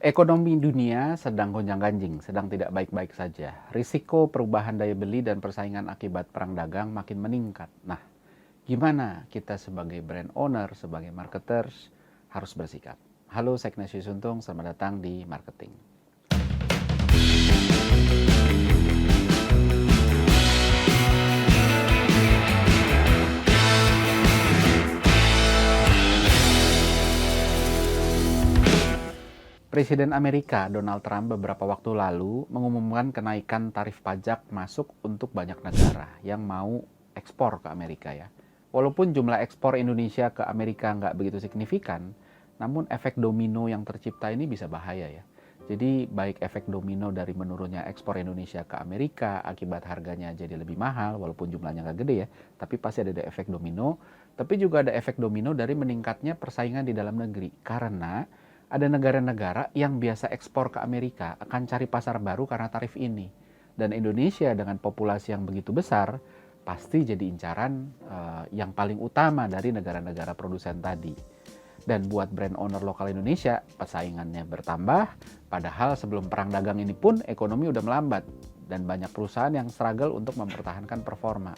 Ekonomi dunia sedang gonjang-ganjing, sedang tidak baik-baik saja. Risiko perubahan daya beli dan persaingan akibat perang dagang makin meningkat. Nah, gimana kita sebagai brand owner, sebagai marketers harus bersikap? Halo, saya Ignatius Untung, selamat datang di Marketing. Presiden Amerika Donald Trump beberapa waktu lalu mengumumkan kenaikan tarif pajak masuk untuk banyak negara yang mau ekspor ke Amerika ya. Walaupun jumlah ekspor Indonesia ke Amerika nggak begitu signifikan, namun efek domino yang tercipta ini bisa bahaya ya. Jadi baik efek domino dari menurunnya ekspor Indonesia ke Amerika akibat harganya jadi lebih mahal walaupun jumlahnya nggak gede ya, tapi pasti ada efek domino. Tapi juga ada efek domino dari meningkatnya persaingan di dalam negeri karena ada negara-negara yang biasa ekspor ke Amerika akan cari pasar baru karena tarif ini. Dan Indonesia dengan populasi yang begitu besar, pasti jadi incaran yang paling utama dari negara-negara produsen tadi. Dan buat brand owner lokal Indonesia, persaingannya bertambah, padahal sebelum perang dagang ini pun ekonomi udah melambat. Dan banyak perusahaan yang struggle untuk mempertahankan performa.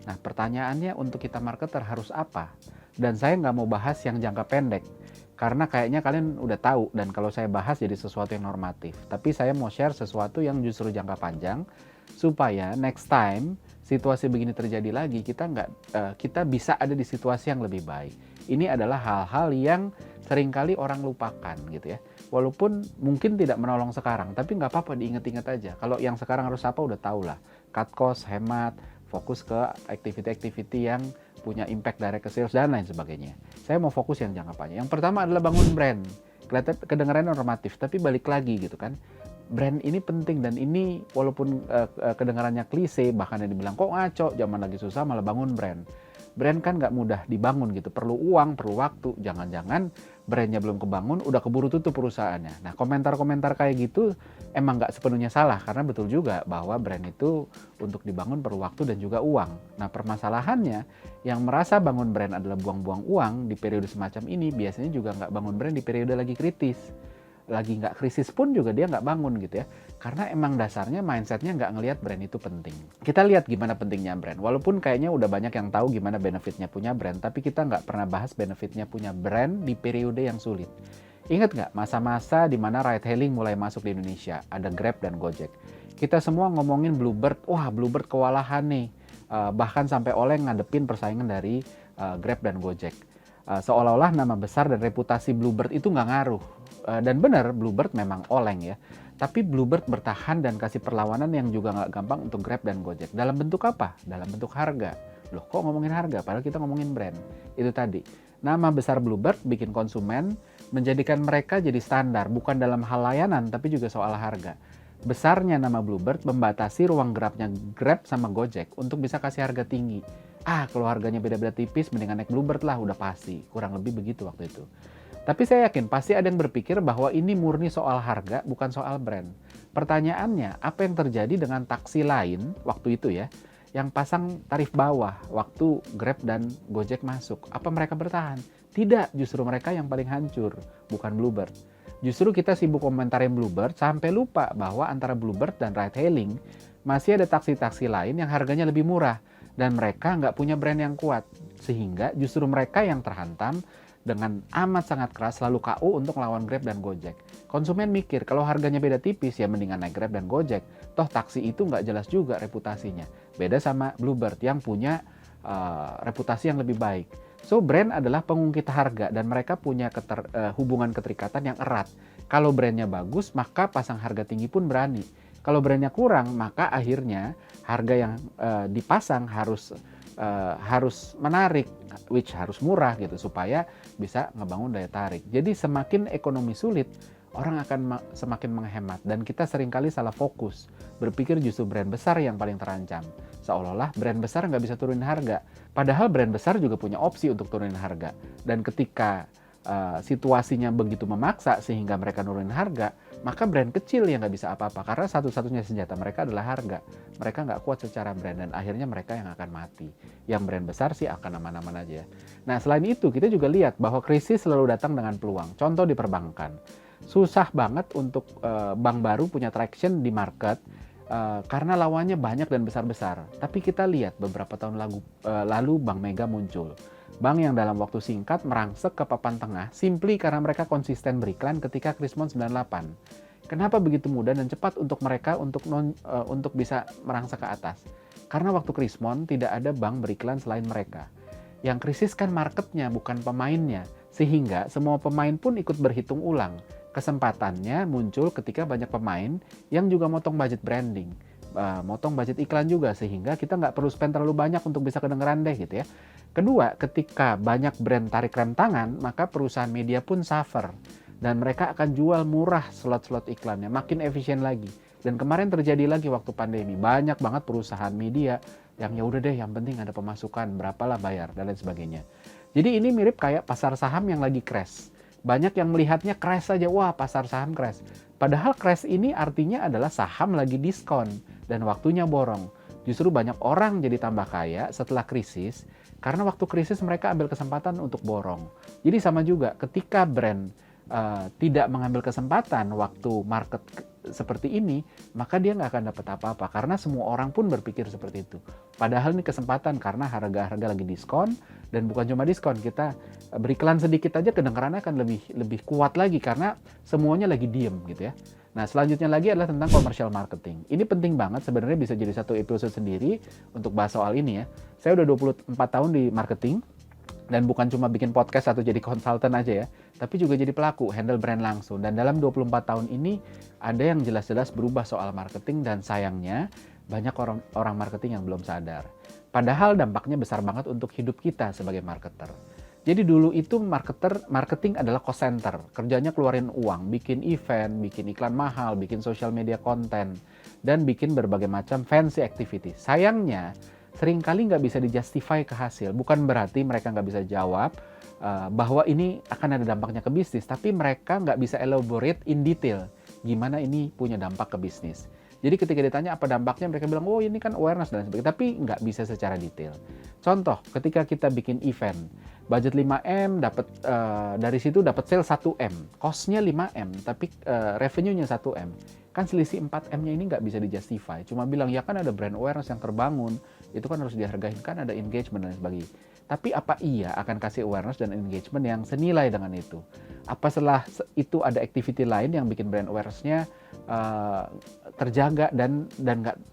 Nah, pertanyaannya untuk kita marketer harus apa? Dan saya nggak mau bahas yang jangka pendek, karena kayaknya kalian udah tahu dan kalau saya bahas jadi sesuatu yang normatif. Tapi saya mau share sesuatu yang justru jangka panjang supaya next time situasi begini terjadi lagi kita bisa ada di situasi yang lebih baik. Ini adalah hal-hal yang seringkali orang lupakan gitu ya. Walaupun mungkin tidak menolong sekarang, tapi nggak apa-apa diingat-ingat aja. Kalau yang sekarang harus apa udah tahu lah. Cut cost, hemat, fokus ke activity-activity yang punya impact direct ke sales dan lain sebagainya. Saya mau fokus yang jangka panjang. Yang pertama adalah bangun brand. Kelihatan kedengarannya normatif, tapi balik lagi gitu kan. Brand ini penting dan ini walaupun kedengarannya klise, bahkan yang dibilang kok ngaco, zaman lagi susah malah bangun brand. Brand kan nggak mudah dibangun gitu, perlu uang, perlu waktu. Jangan-jangan brandnya belum kebangun, udah keburu tutup perusahaannya. Nah, komentar-komentar kayak gitu emang nggak sepenuhnya salah, karena betul juga bahwa brand itu untuk dibangun perlu waktu dan juga uang. Nah, permasalahannya yang merasa bangun brand adalah buang-buang uang di periode semacam ini, biasanya juga nggak bangun brand di periode lagi kritis. Lagi nggak krisis pun juga dia nggak bangun gitu ya. Karena emang dasarnya mindsetnya nggak ngelihat brand itu penting. Kita lihat gimana pentingnya brand. Walaupun kayaknya udah banyak yang tahu gimana benefitnya punya brand, tapi kita nggak pernah bahas benefitnya punya brand di periode yang sulit. Ingat nggak masa-masa di mana ride hailing mulai masuk di Indonesia? Ada Grab dan Gojek. Kita semua ngomongin Bluebird, wah Bluebird kewalahan nih. Bahkan sampai oleng ngadepin persaingan dari Grab dan Gojek. Seolah-olah nama besar dan reputasi Bluebird itu nggak ngaruh. Dan benar, Bluebird memang oleng ya. Tapi Bluebird bertahan dan kasih perlawanan yang juga nggak gampang untuk Grab dan Gojek. Dalam bentuk apa? Dalam bentuk harga. Loh, kok ngomongin harga? Padahal kita ngomongin brand. Itu tadi. Nama besar Bluebird bikin konsumen, menjadikan mereka jadi standar. Bukan dalam hal layanan, tapi juga soal harga. Besarnya nama Bluebird membatasi ruang geraknya Grab sama Gojek untuk bisa kasih harga tinggi. Kalau harganya beda-beda tipis, mendingan naik Bluebird lah, udah pasti. Kurang lebih begitu waktu itu. Tapi saya yakin pasti ada yang berpikir bahwa ini murni soal harga, bukan soal brand. Pertanyaannya, apa yang terjadi dengan taksi lain waktu itu ya, yang pasang tarif bawah waktu Grab dan Gojek masuk? Apa mereka bertahan? Tidak, justru mereka yang paling hancur, bukan Bluebird. Justru kita sibuk komentarin Bluebird sampai lupa bahwa antara Bluebird dan ride hailing masih ada taksi-taksi lain yang harganya lebih murah dan mereka nggak punya brand yang kuat. Sehingga justru mereka yang terhantam dengan amat sangat keras selalu KO untuk melawan Grab dan Gojek. Konsumen mikir kalau harganya beda tipis ya mendingan naik Grab dan Gojek. Toh taksi itu nggak jelas juga reputasinya. Beda sama Bluebird yang punya reputasi yang lebih baik. So brand adalah pengungkit harga dan mereka punya hubungan keterikatan yang erat. Kalau brandnya bagus maka pasang harga tinggi pun berani. Kalau brandnya kurang maka akhirnya harga yang dipasang harus menarik, which harus murah gitu supaya bisa ngebangun daya tarik. Jadi semakin ekonomi sulit, orang akan semakin menghemat dan kita seringkali salah fokus. Berpikir justru brand besar yang paling terancam. Seolah-olah brand besar nggak bisa turunin harga. Padahal brand besar juga punya opsi untuk turunin harga. Dan ketika situasinya begitu memaksa sehingga mereka nurunin harga, maka brand kecil yang nggak bisa apa-apa karena satu-satunya senjata mereka adalah harga. Mereka nggak kuat secara brand dan akhirnya mereka yang akan mati. Yang brand besar sih akan aman-aman aja. Nah selain itu kita juga lihat bahwa krisis selalu datang dengan peluang. Contoh di perbankan. Susah banget untuk bank baru punya traction di market karena lawannya banyak dan besar-besar. Tapi kita lihat beberapa tahun lalu Bank Mega muncul. Bank yang dalam waktu singkat merangsek ke papan tengah simply karena mereka konsisten beriklan ketika Krismon 98. Kenapa begitu mudah dan cepat untuk mereka untuk bisa merangsek ke atas? Karena waktu Krismon tidak ada bank beriklan selain mereka. Yang krisis kan marketnya, bukan pemainnya. Sehingga semua pemain pun ikut berhitung ulang. Kesempatannya muncul ketika banyak pemain yang juga motong budget branding, motong budget iklan juga, sehingga kita nggak perlu spend terlalu banyak untuk bisa kedengeran deh gitu ya. Kedua, ketika banyak brand tarik rem tangan, maka perusahaan media pun suffer. Dan mereka akan jual murah slot-slot iklannya, makin efisien lagi. Dan kemarin terjadi lagi waktu pandemi, banyak banget perusahaan media yang ya udah deh, yang penting ada pemasukan, berapalah bayar, dan lain sebagainya. Jadi ini mirip kayak pasar saham yang lagi crash. Banyak yang melihatnya crash saja, wah pasar saham crash. Padahal crash ini artinya adalah saham lagi diskon dan waktunya borong. Justru banyak orang jadi tambah kaya setelah krisis, karena waktu krisis mereka ambil kesempatan untuk borong. Jadi sama juga ketika brand tidak mengambil kesempatan waktu market seperti ini, maka dia nggak akan dapat apa-apa karena semua orang pun berpikir seperti itu. Padahal ini kesempatan karena harga-harga lagi diskon, dan bukan cuma diskon, kita beriklan sedikit aja kedengarannya akan lebih kuat lagi karena semuanya lagi diem gitu ya. Nah, selanjutnya lagi adalah tentang commercial marketing. Ini penting banget, sebenarnya bisa jadi satu episode sendiri untuk bahas soal ini ya. Saya udah 24 tahun di marketing, dan bukan cuma bikin podcast atau jadi konsultan aja ya, tapi juga jadi pelaku, handle brand langsung. Dan dalam 24 tahun ini, ada yang jelas-jelas berubah soal marketing, dan sayangnya banyak orang marketing yang belum sadar. Padahal dampaknya besar banget untuk hidup kita sebagai marketer. Jadi dulu itu marketing adalah cost center, kerjanya keluarin uang, bikin event, bikin iklan mahal, bikin social media konten, dan bikin berbagai macam fancy activity. Sayangnya, seringkali nggak bisa dijustify ke hasil. Bukan berarti mereka nggak bisa jawab bahwa ini akan ada dampaknya ke bisnis, tapi mereka nggak bisa elaborate in detail gimana ini punya dampak ke bisnis. Jadi ketika ditanya apa dampaknya, mereka bilang, oh ini kan awareness dan sebagainya, tapi nggak bisa secara detail. Contoh, ketika kita bikin event, budget 5M, dari situ dapat sales 1M, cost-nya 5M, tapi revenue-nya 1M. Kan selisih 4M-nya ini nggak bisa dijustify. Cuma bilang, ya kan ada brand awareness yang terbangun, itu kan harus dihargai, kan ada engagement dan sebagainya. Tapi apa iya akan kasih awareness dan engagement yang senilai dengan itu? Apa setelah itu ada activity lain yang bikin brand awareness-nya terjaga dan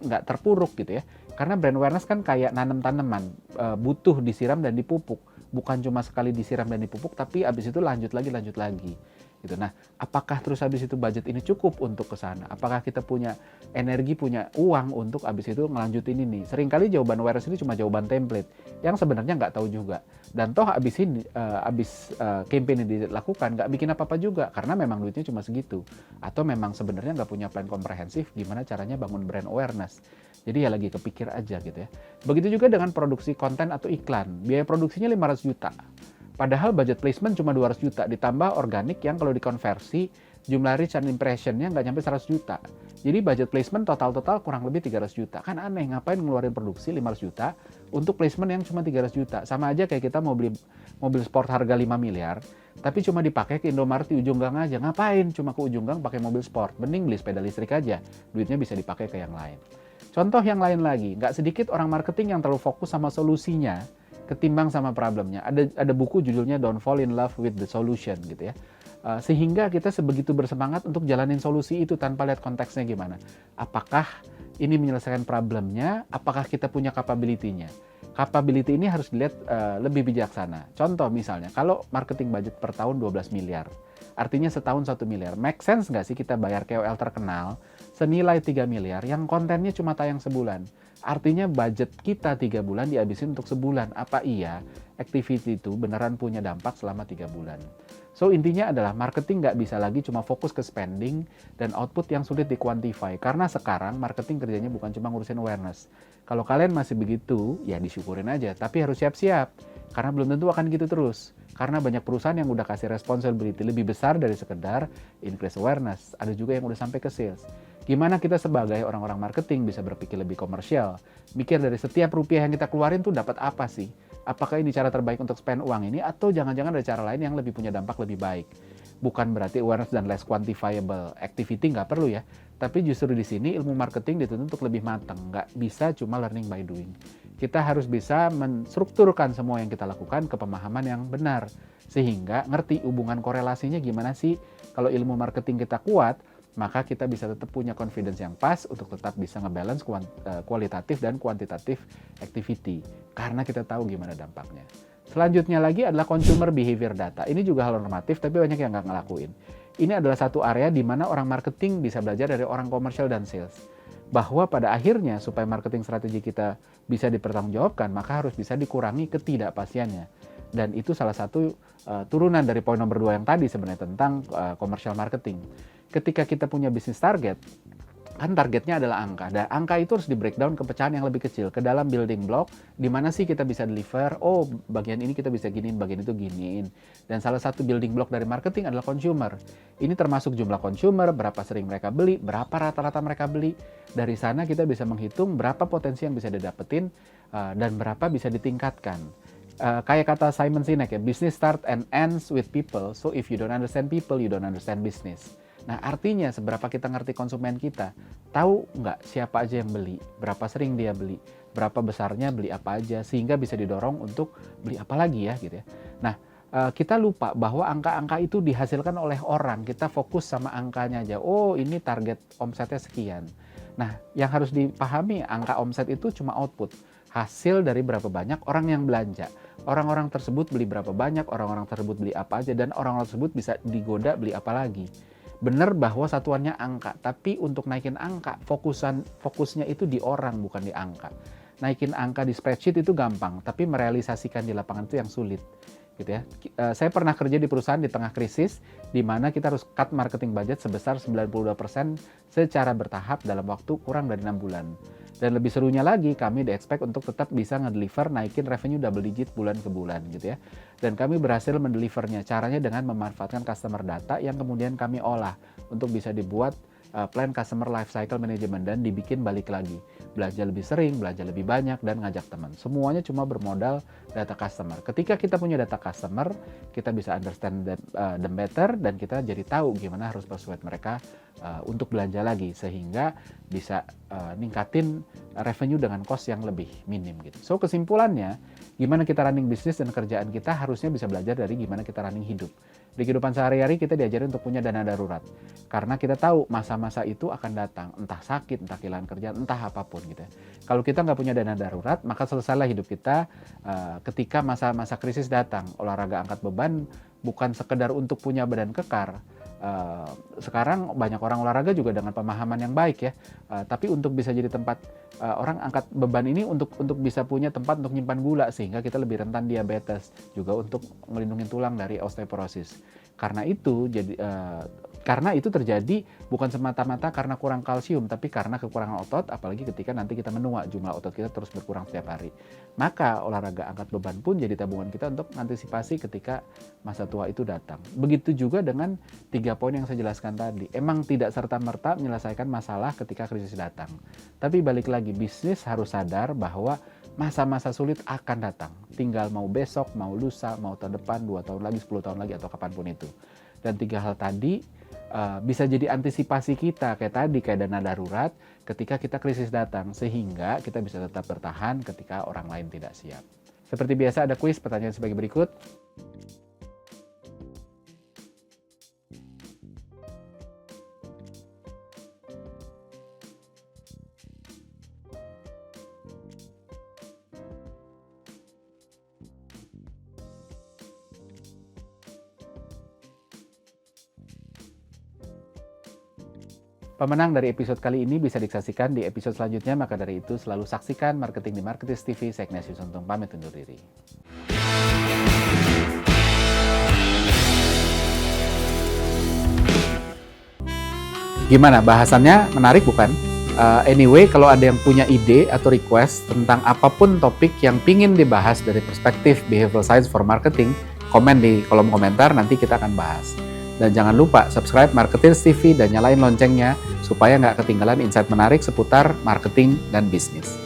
nggak terpuruk gitu ya? Karena brand awareness kan kayak nanam tanaman, butuh disiram dan dipupuk. Bukan cuma sekali disiram dan dipupuk, tapi abis itu lanjut lagi. Gitu. Nah, apakah terus habis itu budget ini cukup untuk ke sana? Apakah kita punya energi, punya uang untuk habis itu ngelanjutin ini? Seringkali jawaban awareness ini cuma jawaban template yang sebenarnya nggak tahu juga. Dan toh habis campaign ini dilakukan nggak bikin apa-apa juga karena memang duitnya cuma segitu. Atau memang sebenarnya nggak punya plan komprehensif gimana caranya bangun brand awareness. Jadi ya lagi kepikir aja gitu ya. Begitu juga dengan produksi konten atau iklan. Biaya produksinya 500 juta. Padahal budget placement cuma 200 juta, ditambah organik yang kalau dikonversi, jumlah reach and impression-nya nggak nyampe 100 juta. Jadi budget placement total kurang lebih 300 juta. Kan aneh, ngapain ngeluarin produksi 500 juta untuk placement yang cuma 300 juta. Sama aja kayak kita mau beli mobil sport harga 5 miliar, tapi cuma dipakai ke Indomaret di ujung gang aja. Ngapain cuma ke ujung gang pakai mobil sport? Mending beli sepeda listrik aja, duitnya bisa dipakai ke yang lain. Contoh yang lain lagi, nggak sedikit orang marketing yang terlalu fokus sama solusinya, ketimbang sama problemnya. Ada buku judulnya Don't Fall in Love with the Solution gitu ya. Sehingga kita sebegitu bersemangat untuk jalanin solusi itu tanpa lihat konteksnya gimana. Apakah ini menyelesaikan problemnya? Apakah kita punya capability-nya? Capability ini harus dilihat lebih bijaksana. Contoh misalnya, kalau marketing budget per tahun 12 miliar, artinya setahun 1 miliar. Make sense nggak sih kita bayar KOL terkenal senilai 3 miliar yang kontennya cuma tayang sebulan? Artinya budget kita 3 bulan dihabisin untuk sebulan. Apa iya activity itu beneran punya dampak selama 3 bulan? So intinya adalah marketing nggak bisa lagi cuma fokus ke spending dan output yang sulit dikuantify. Karena sekarang marketing kerjanya bukan cuma ngurusin awareness. Kalau kalian masih begitu, ya disyukurin aja. Tapi harus siap-siap. Karena belum tentu akan gitu terus. Karena banyak perusahaan yang udah kasih responsibility lebih besar dari sekedar increase awareness. Ada juga yang udah sampai ke sales. Gimana kita sebagai orang-orang marketing bisa berpikir lebih komersial? Mikir dari setiap rupiah yang kita keluarin tuh dapat apa sih? Apakah ini cara terbaik untuk spend uang ini? Atau jangan-jangan ada cara lain yang lebih punya dampak lebih baik? Bukan berarti awareness dan less quantifiable activity nggak perlu ya. Tapi justru di sini ilmu marketing dituntut untuk lebih matang. Nggak bisa cuma learning by doing. Kita harus bisa menstrukturkan semua yang kita lakukan ke pemahaman yang benar. Sehingga ngerti hubungan korelasinya gimana sih. Kalau ilmu marketing kita kuat, maka kita bisa tetap punya confidence yang pas untuk tetap bisa ngebalance kualitatif dan kuantitatif activity. Karena kita tahu gimana dampaknya. Selanjutnya lagi adalah consumer behavior data. Ini juga hal normatif, tapi banyak yang nggak ngelakuin. Ini adalah satu area di mana orang marketing bisa belajar dari orang komersial dan sales. Bahwa pada akhirnya supaya marketing strategi kita bisa dipertanggungjawabkan, maka harus bisa dikurangi ketidakpastiannya. Dan itu salah satu turunan dari poin nomor 2 yang tadi sebenarnya tentang commercial marketing. Ketika kita punya bisnis target, kan targetnya adalah angka. Dan angka itu harus di breakdown ke pecahan yang lebih kecil, ke dalam building block, di mana sih kita bisa deliver, oh bagian ini kita bisa giniin, bagian itu giniin. Dan salah satu building block dari marketing adalah consumer. Ini termasuk jumlah consumer, berapa sering mereka beli, berapa rata-rata mereka beli. Dari sana kita bisa menghitung berapa potensi yang bisa didapetin, dan berapa bisa ditingkatkan. Kayak kata Simon Sinek ya, business start and ends with people, so if you don't understand people, you don't understand business. Nah artinya seberapa kita ngerti konsumen kita, tahu nggak siapa aja yang beli, berapa sering dia beli, berapa besarnya beli apa aja, sehingga bisa didorong untuk beli apa lagi ya gitu ya. Nah kita lupa bahwa angka-angka itu dihasilkan oleh orang, kita fokus sama angkanya aja, oh ini target omsetnya sekian. Nah yang harus dipahami angka omset itu cuma output, hasil dari berapa banyak orang yang belanja. Orang-orang tersebut beli berapa banyak, orang-orang tersebut beli apa aja, dan orang-orang tersebut bisa digoda beli apa lagi. Benar bahwa satuannya angka, tapi untuk naikin angka, fokusnya itu di orang, bukan di angka. Naikin angka di spreadsheet itu gampang, tapi merealisasikan di lapangan itu yang sulit. Gitu ya. Saya pernah kerja di perusahaan di tengah krisis, di mana kita harus cut marketing budget sebesar 92% secara bertahap dalam waktu kurang dari 6 bulan. Dan lebih serunya lagi, kami di-expect untuk tetap bisa ngedeliver naikin revenue double digit bulan ke bulan gitu ya. Dan kami berhasil mendelivernya. Caranya dengan memanfaatkan customer data yang kemudian kami olah untuk bisa dibuat plan customer life cycle management dan dibikin balik lagi. Belanja lebih sering, belanja lebih banyak, dan ngajak teman. Semuanya cuma bermodal data customer. Ketika kita punya data customer, kita bisa understand them better, dan kita jadi tahu gimana harus persuade mereka untuk belanja lagi, sehingga bisa ningkatin revenue dengan cost yang lebih minim gitu. So kesimpulannya, gimana kita running bisnis dan kerjaan kita harusnya bisa belajar dari gimana kita running hidup. Di kehidupan sehari-hari kita diajarin untuk punya dana darurat. Karena kita tahu masa-masa itu akan datang, entah sakit, entah kehilangan kerjaan, entah apapun gitu. Kalau kita nggak punya dana darurat, maka selesailah hidup kita ketika masa-masa krisis datang. Olahraga angkat beban bukan sekedar untuk punya badan kekar. Sekarang banyak orang olahraga juga dengan pemahaman yang baik ya, tapi untuk bisa jadi tempat orang angkat beban ini untuk bisa punya tempat untuk nyimpan gula, sehingga kita lebih rentan diabetes, juga untuk melindungi tulang dari osteoporosis. Karena itu terjadi bukan semata-mata karena kurang kalsium, tapi karena kekurangan otot, apalagi ketika nanti kita menua, jumlah otot kita terus berkurang setiap hari. Maka olahraga angkat beban pun jadi tabungan kita untuk antisipasi ketika masa tua itu datang. Begitu juga dengan 3 poin yang saya jelaskan tadi. Emang tidak serta-merta menyelesaikan masalah ketika krisis datang. Tapi balik lagi, bisnis harus sadar bahwa masa-masa sulit akan datang. Tinggal mau besok, mau lusa, mau tahun depan, 2 tahun lagi, 10 tahun lagi, atau kapanpun itu. Dan 3 hal tadi bisa jadi antisipasi kita kayak dana darurat ketika kita krisis datang, sehingga kita bisa tetap bertahan ketika orang lain tidak siap. Seperti biasa ada kuis, pertanyaan sebagai berikut. Pemenang dari episode kali ini bisa disaksikan di episode selanjutnya, maka dari itu selalu saksikan Marketing di Marketers TV. Saya Ignatius Untung pamit undur diri. Gimana, bahasannya menarik bukan? Anyway, kalau ada yang punya ide atau request tentang apapun topik yang pingin dibahas dari perspektif behavioral science for marketing, komen di kolom komentar, nanti kita akan bahas. Dan jangan lupa subscribe Marketers TV dan nyalain loncengnya supaya nggak ketinggalan insight menarik seputar marketing dan bisnis.